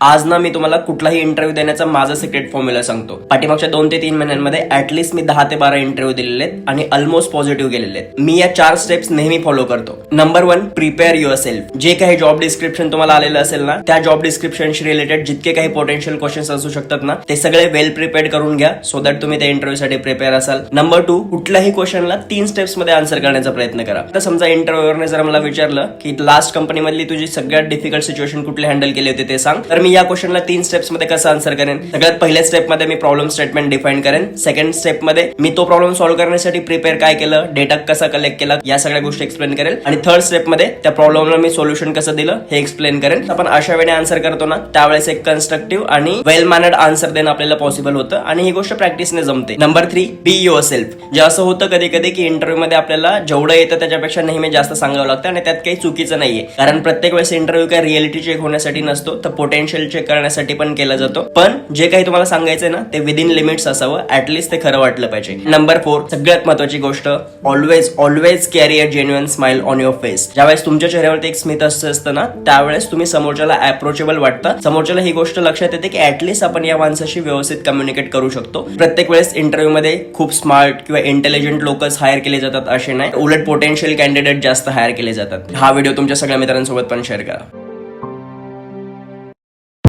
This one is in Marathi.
आज ना मी तुम्हाला कुठलाही इंटरव्ह्यू देण्याचा माझा सिक्रेट फॉर्म्युला सांगतो. पाठीमागच्या 2 ते 3 महिन्यांमध्ये ऍटलीस्ट मी 10 ते 12 इंटरव्ह्यू दिलेले आहेत आणि ऑलमोस्ट पॉझिटिव्ह गेलेले आहेत. मी या 4 स्टेप्स नेहमी फॉलो करतो. Number 1, prepare your self. जे काही जॉब डिस्क्रिप्शन तुम्हाला आलेलं असेल ना, त्या जॉब डिस्क्रिप्शनशी रिलेटेड जितके काही पोटेन्शियल क्वेश्चन्स असू शकतात ना, ते सगळे वेल प्रिपेअर्ड करून घ्या, सो दॅट तुम्ही त्या इंटरव्ह्यू साठी प्रिपेअर असाल. नंबर 2, कुठल्याही क्वेश्चनला 3 स्टेप्स मध्ये आन्सर करण्याचा प्रयत्न करा. तर समजा इंटरव्ह्यूअरने जर मला विचारलं की लास्ट कंपनीमधली तुझी सगळ्यात डिफिकल्ट सिच्युएशन कुठली हँडल केली होती ते सांग, तर मी या क्वेश्चनला 3 स्टेप्स मध्ये कसं आन्सर करेन. सगळ्यात पहिल्या स्टेप मध्ये मी प्रॉब्लेम स्टेटमेंट डिफाईन करेन. सेकंड स्टेप मध्ये मी तो प्रॉब्लेम सॉल्व्ह करण्यासाठी प्रिपेअर काय केलं, डेटा कसा कलेक्ट केला, या सगळ्या गोष्टी एक्सप्लेन करेल. आणि थर्ड स्टेप मध्ये त्या प्रॉब्लेमला मी सोल्युशन कसं दिलं हे एक्सप्लेन करेन. आपण अशा वेळी आन्सर करतो ना, त्यावेळेस एक कन्स्ट्रक्टिव्ह आणि वेल मॅनर्ड आन्सर देणं आपल्याला पॉसिबल होतं आणि ही गोष्ट प्रॅक्टिसने जमते. Number 3, be your self. जे असं होतं कधी कधी की इंटरव्ह्यू मध्ये आपल्याला जेवढं येतं त्याच्यापेक्षा नेहमी जास्त सांगावं लागतं आणि त्यात काही चुकीचं नाहीये, कारण प्रत्येक वेळेस इंटरव्ह्यू काय रिअलिटी चेक होण्यासाठी नसतो, तर पोटेन्शियल चेक करण्यासाठी पण केला जातो. पण जे काही तुम्हाला सांगायचंय ना, ते विदिन लिमिट्स असावं, ऍटलीस्ट ते खरं वाटलं पाहिजे. नंबर 4, सगळ्यात महत्वाची गोष्ट, always carry a genuine smile on your face. ज्यावेळेस तुमच्या चेहऱ्यावरती एक स्मित असतं ना, त्यावेळेस तुम्ही समोरच्याला अप्रोचेबल वाटतं. समोरच्याला ही गोष्ट लक्षात येते की ऍटलीस्ट आपण या माणसाशी व्यवस्थित कम्युनिकेट करू शकतो. प्रत्येक वेळेस इंटरव्ह्यू मध्ये खूप स्मार्ट किंवा इंटेलिजंट लोकच हायर केले जातात असे नाही, उलट पोटेन्शियल कॅन्डिडेट जास्त हायर केले जातात. हा व्हिडिओ तुमच्या सगळ्या मित्रांसोबत पण शेअर करा.